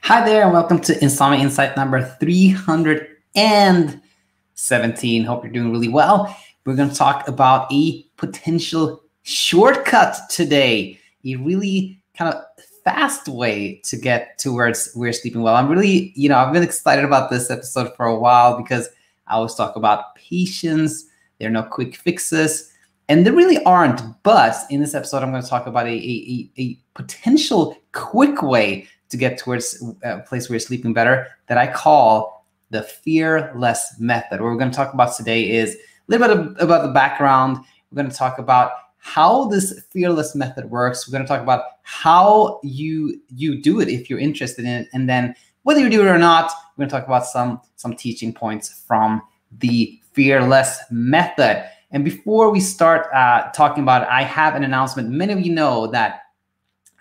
Hi there, and welcome to Insomnia Insight number 317. Hope you're doing really well. We're going to talk about a potential shortcut today, a really kind of fast way to get towards we're sleeping well. I'm really, I've been excited about this episode for a while because I always talk about patience. There are no quick fixes, and there really aren't. But in this episode, I'm going to talk about a potential quick way to get towards a place where you're sleeping better that I call the fearless method. What we're going to talk about today is a little bit about the background. We're going to talk about how this fearless method works. We're going to talk about how you do it if you're interested in it, and then whether you do it or not, we're going to talk about some teaching points from the fearless method. And before we start talking about it, I have an announcement. Many of you know that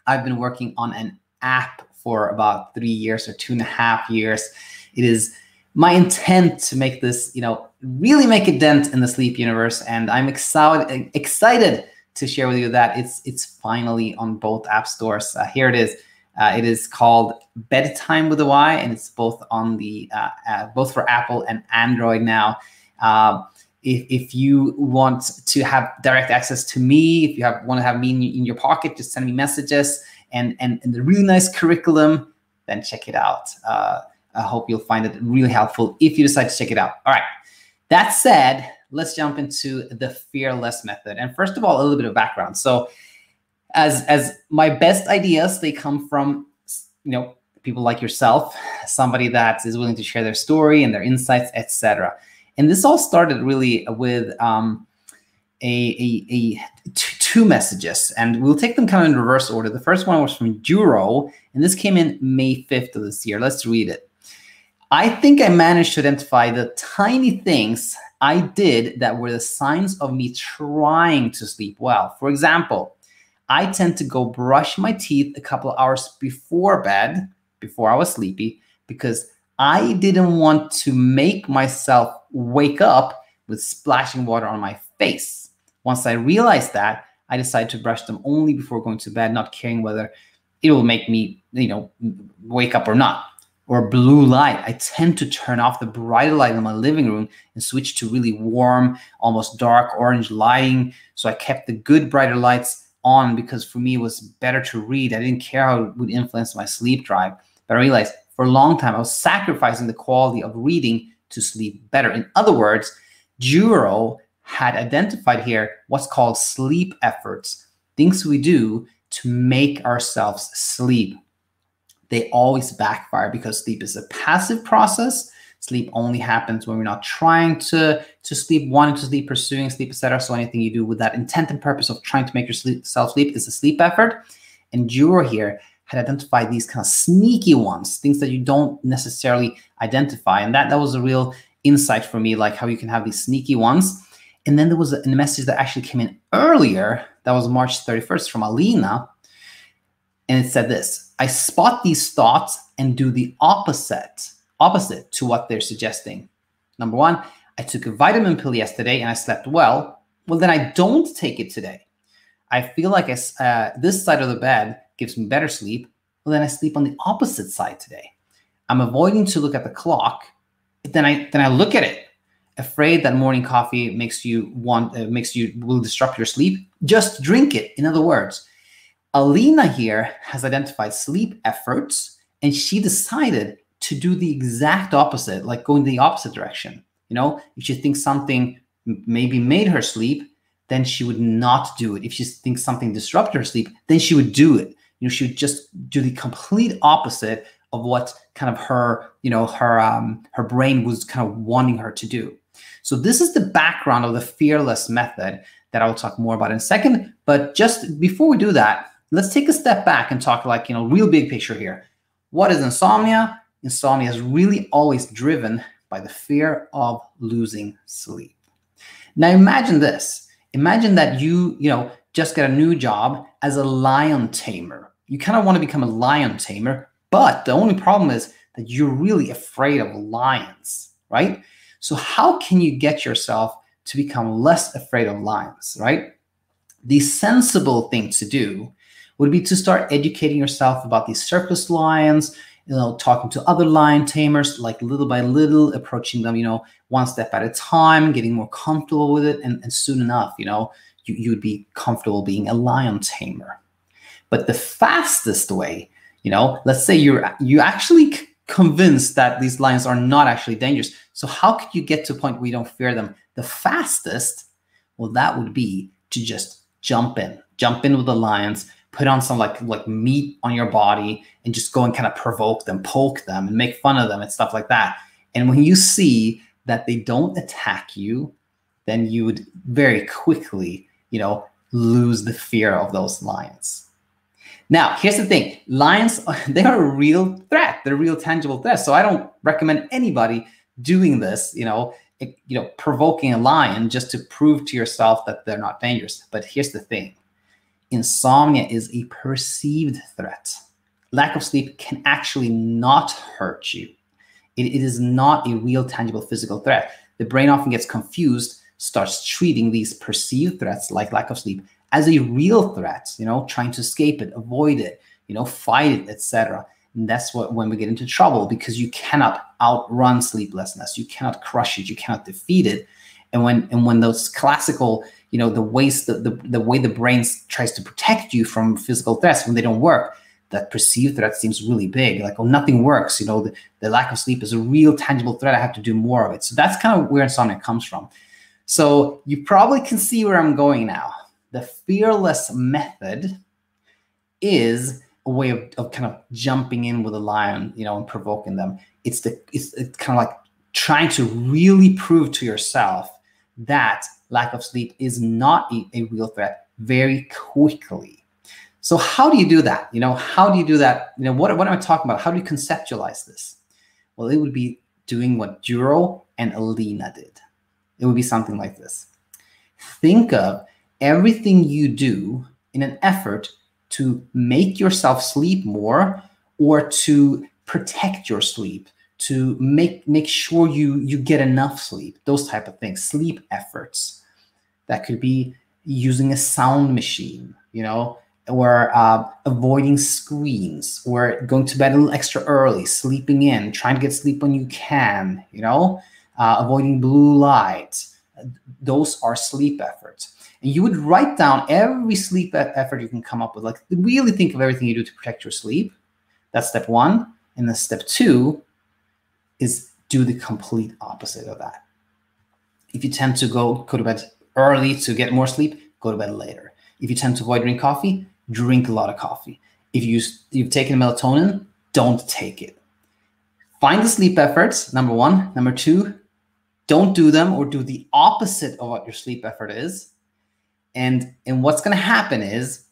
I've been working on an app for about 3 years or 2.5 years. It is my intent to make this, really make a dent in the sleep universe. And I'm excited to share with you that it's finally on both app stores. Here it is. It is called BedTyme with a Y, and it's both on the both for Apple and Android now. If you want to have direct access to me, if you want to have me in your pocket, just send me messages. And the really nice curriculum, then check it out. I hope you'll find it really helpful if you decide to check it out. All right. That said, let's jump into the fearless method. And first of all, a little bit of background. So as my best ideas, they come from, people like yourself, somebody that is willing to share their story and their insights, etc. And this all started really with two messages, and we'll take them kind of in reverse order. The first one was from Juro, and this came in May 5th of this year. Let's read it. I think I managed to identify the tiny things I did that were the signs of me trying to sleep well. For example, I tend to go brush my teeth a couple of hours before bed, before I was sleepy, because I didn't want to make myself wake up with splashing water on my face. Once I realized that, I decided to brush them only before going to bed, not caring whether it will make me, wake up or not. Or blue light. I tend to turn off the brighter light in my living room and switch to really warm, almost dark orange lighting. So I kept the good brighter lights on because for me it was better to read. I didn't care how it would influence my sleep drive. But I realized for a long time I was sacrificing the quality of reading to sleep better. In other words, Juro had identified here what's called sleep efforts, things we do to make ourselves sleep. They always backfire because sleep is a passive process. Sleep only happens when we're not trying to sleep, wanting to sleep, pursuing sleep, etc. So anything you do with that intent and purpose of trying to make yourself sleep is a sleep effort. And Juro here had identified these kind of sneaky ones, things that you don't necessarily identify. And that was a real insight for me, like how you can have these sneaky ones. And then there was a message that actually came in earlier. That was March 31st from Alina. And it said this: I spot these thoughts and do the opposite to what they're suggesting. Number one, I took a vitamin pill yesterday and I slept well. Well, then I don't take it today. I feel like this side of the bed gives me better sleep. Well, then I sleep on the opposite side today. I'm avoiding to look at the clock. Then I look at it. Afraid that morning coffee will disrupt your sleep, just drink it. In other words, Alina here has identified sleep efforts, and she decided to do the exact opposite, like go in the opposite direction. If she thinks something maybe made her sleep, then she would not do it. If she thinks something disrupted her sleep, then she would do it. She would just do the complete opposite of what kind of her brain was kind of wanting her to do. So this is the background of the fearless method that I will talk more about in a second. But just before we do that, let's take a step back and talk real big picture here. What is insomnia? Insomnia is really always driven by the fear of losing sleep. Now imagine this. Imagine that you just get a new job as a lion tamer. You kind of want to become a lion tamer, but the only problem is that you're really afraid of lions, right? So how can you get yourself to become less afraid of lions, right? The sensible thing to do would be to start educating yourself about these surplus lions talking to other lion tamers, like little by little, approaching them, one step at a time, getting more comfortable with it. And soon enough, you'd be comfortable being a lion tamer. But the fastest way, let's say you actually convinced that these lions are not actually dangerous. So how could you get to a point where you don't fear them? The fastest, well, that would be to just jump in with the lions, put on some like meat on your body, and just go and kind of provoke them, poke them, and make fun of them and stuff like that. And when you see that they don't attack you, then you would very quickly, lose the fear of those lions. Now, here's the thing. Lions, they are a real threat. They're a real tangible threat. So I don't recommend anybody doing this, provoking a lion just to prove to yourself that they're not dangerous. But here's the thing. Insomnia is a perceived threat. Lack of sleep can actually not hurt you. It is not a real, tangible physical threat. The brain often gets confused, starts treating these perceived threats like lack of sleep as a real threat, trying to escape it, avoid it, fight it, etc. And that's when we get into trouble, because you cannot outrun sleeplessness. You cannot crush it. You cannot defeat it. And when those classical, the ways the way the brain tries to protect you from physical threats, when they don't work, that perceived threat seems really big. Like, oh, nothing works. The lack of sleep is a real tangible threat. I have to do more of it. So that's kind of where insomnia comes from. So you probably can see where I'm going now. The fearless method is a way of kind of jumping in with a lion, and provoking them. It's kind of like trying to really prove to yourself that lack of sleep is not a real threat very quickly. So how do you do that? How do you do that? What am I talking about? How do you conceptualize this? Well, it would be doing what Juro and Alina did. It would be something like this. Think of everything you do in an effort to make yourself sleep more, or to protect your sleep, to make sure you get enough sleep, those type of things, sleep efforts. That could be using a sound machine, or avoiding screens, or going to bed a little extra early, sleeping in, trying to get sleep when you can, avoiding blue light. Those are sleep efforts. And you would write down every sleep effort you can come up with. Like, really think of everything you do to protect your sleep. That's step one. And then step two is do the complete opposite of that. If you tend to go to bed early to get more sleep, go to bed later. If you tend to avoid drinking coffee, drink a lot of coffee. If you've taken melatonin, don't take it. Find the sleep efforts, number one. Number two, don't do them, or do the opposite of what your sleep effort is. And what's going to happen is,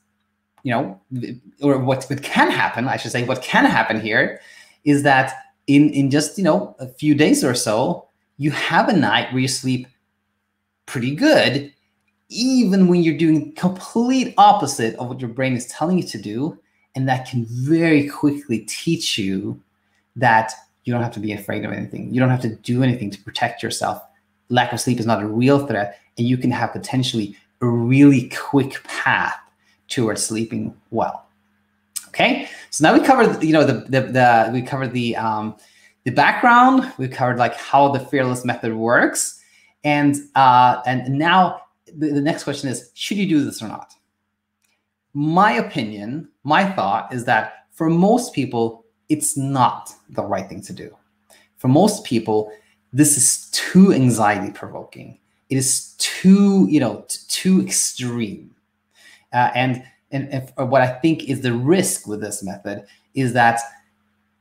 or what can happen, I should say, what can happen here is that in just, a few days or so, you have a night where you sleep pretty good, even when you're doing complete opposite of what your brain is telling you to do. And that can very quickly teach you that you don't have to be afraid of anything. You don't have to do anything to protect yourself. Lack of sleep is not a real threat, and you can have potentially a really quick path towards sleeping well. Okay, so now we covered, we covered the background. We covered like how the fearless method works, and now the next question is, should you do this or not? My opinion, my thought is that for most people, it's not the right thing to do. For most people, this is too anxiety provoking. It is too, too extreme. And what I think is the risk with this method is that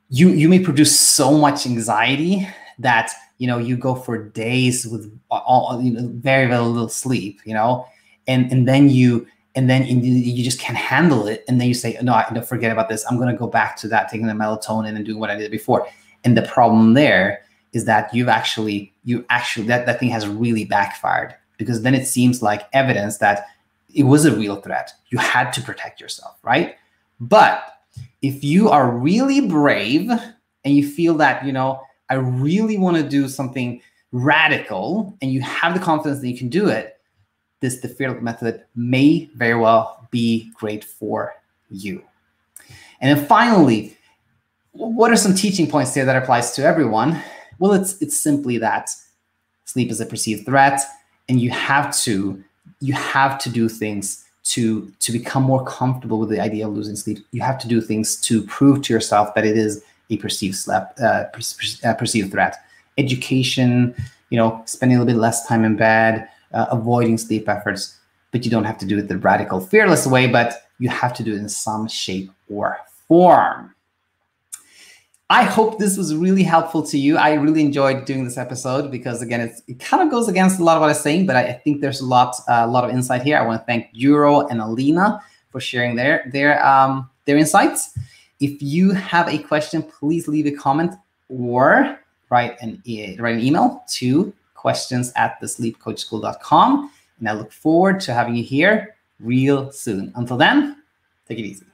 you may produce so much anxiety that, you go for days with very, very little sleep, and then you just can't handle it. And then you say, no, forget about this. I'm going to go back to that, taking the melatonin and doing what I did before. And the problem there is that that thing has really backfired, because then it seems like evidence that it was a real threat. You had to protect yourself, right? But if you are really brave and you feel that, I really want to do something radical, and you have the confidence that you can do it, the fearless method may very well be great for you. And then finally, what are some teaching points there that applies to everyone? Well, it's simply that sleep is a perceived threat, and you have to do things to become more comfortable with the idea of losing sleep. You have to do things to prove to yourself that it is a perceived threat. Education, spending a little bit less time in bed, avoiding sleep efforts, but you don't have to do it the radical, fearless way, but you have to do it in some shape or form. I hope this was really helpful to you. I really enjoyed doing this episode because, again, it kind of goes against a lot of what I'm saying, but I think there's a lot of insight here. I want to thank Juro and Alina for sharing their insights. If you have a question, please leave a comment or write an email to questions@thesleepcoachschool.com. And I look forward to having you here real soon. Until then, take it easy.